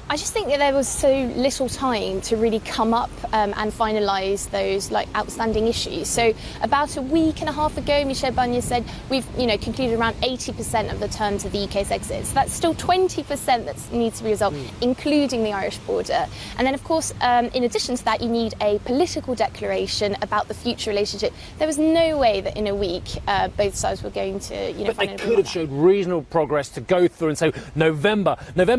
I just think that there was so little time to really come up and finalise those outstanding issues. So about a week and a half ago, Michel Barnier said we've concluded around 80% of the terms of the UK's exit. So that's still 20% that needs to be resolved, including the Irish border. And then, of course, in addition to that, you need a political declaration about the future relationship. There was no way that in a week both sides were going to But they could have showed reasonable progress to go through and say November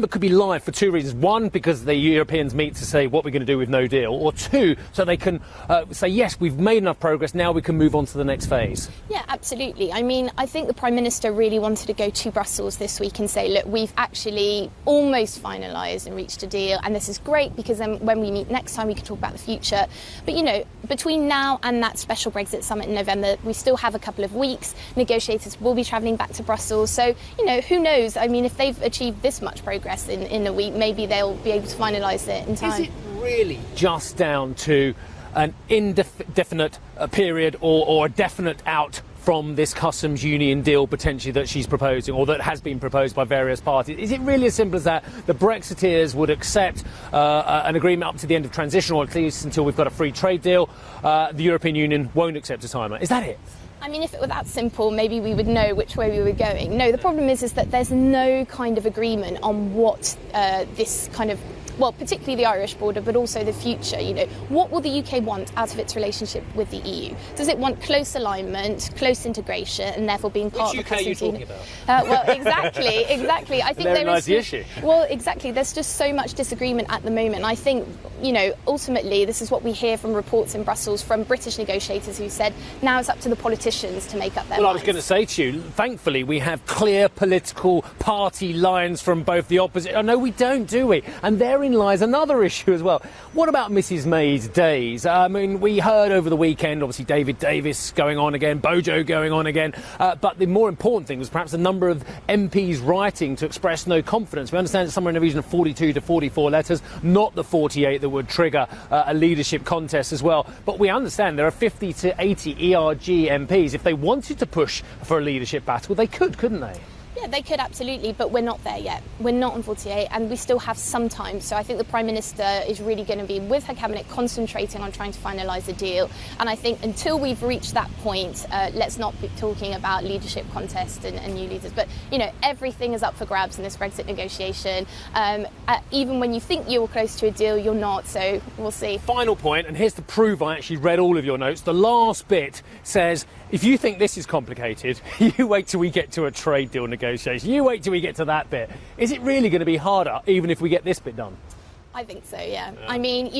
could be live for two reasons. One, because the Europeans meet to say what we're going to do with no deal, or two, so they can say, yes, we've made enough progress, now we can move on to the next phase. Yeah, absolutely. I mean, I think the Prime Minister really wanted to go to Brussels this week and say, look, we've actually almost finalised and reached a deal, and this is great because then when we meet next time we can talk about the future. But, between now and that special Brexit summit in November, we still have a couple of weeks. Negotiators will be travelling back to Brussels. So, who knows? I mean, if they've achieved this much progress in a week, maybe they'll be able to finalise it in time. Is it really just down to an indefinite period or a definite out from this customs union deal potentially that she's proposing, or that has been proposed by various parties? Is it really as simple as that? The Brexiteers would accept an agreement up to the end of transition, or at least until we've got a free trade deal. The European Union won't accept a timer. Is that it? I mean, if it were that simple, maybe we would know which way we were going. No, the problem is that there's no kind of agreement on what this kind of, well, particularly the Irish border, but also the future. What will the UK want out of its relationship with the EU? Does it want close alignment, close integration, and therefore being part of the customs union? Which UK are you talking about? Well, exactly. I think there is the issue. Well, exactly. There's just so much disagreement at the moment. I think, ultimately, this is what we hear from reports in Brussels from British negotiators who said now it's up to the politicians to make up their minds. Well, I was going to say to you, thankfully, we have clear political party lines from both the opposite. Oh, no, we don't, do we? And therein lies another issue as well. What about Mrs May's days? I mean, we heard over the weekend, obviously, David Davis going on again, Bojo going on again, but the more important thing was perhaps the number of MPs writing to express no confidence. We understand it's somewhere in the region of 42 to 44 letters, not the 48 that would trigger a leadership contest as well. But we understand there are 50 to 80 ERG MPs. If they wanted to push for a leadership battle, they could, couldn't they? Yeah, they could absolutely, but we're not there yet. We're not on 48, and we still have some time. So I think the Prime Minister is really going to be with her cabinet concentrating on trying to finalise a deal. And I think until we've reached that point, let's not be talking about leadership contest and new leaders. But, everything is up for grabs in this Brexit negotiation. Even when you think you're close to a deal, you're not. So we'll see. Final point, and here's to prove I actually read all of your notes. The last bit says, if you think this is complicated, you wait till we get to a trade deal negotiation. You wait till we get to that bit. Is it really going to be harder, even if we get this bit done? I think so, yeah. I mean,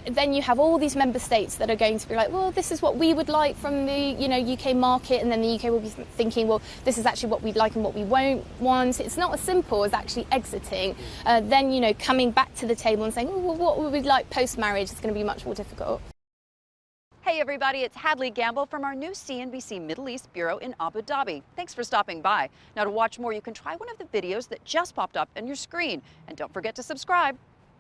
then you have all these member states that are going to be like, well, this is what we would like from the, UK market, and then the UK will be thinking, well, this is actually what we'd like and what we won't want. It's not as simple as actually exiting. Then, coming back to the table and saying, oh, well, what would we like post-marriage is going to be much more difficult. Hey everybody, it's Hadley Gamble from our new CNBC Middle East Bureau in Abu Dhabi. Thanks for stopping by. Now to watch more, you can try one of the videos that just popped up on your screen. And don't forget to subscribe.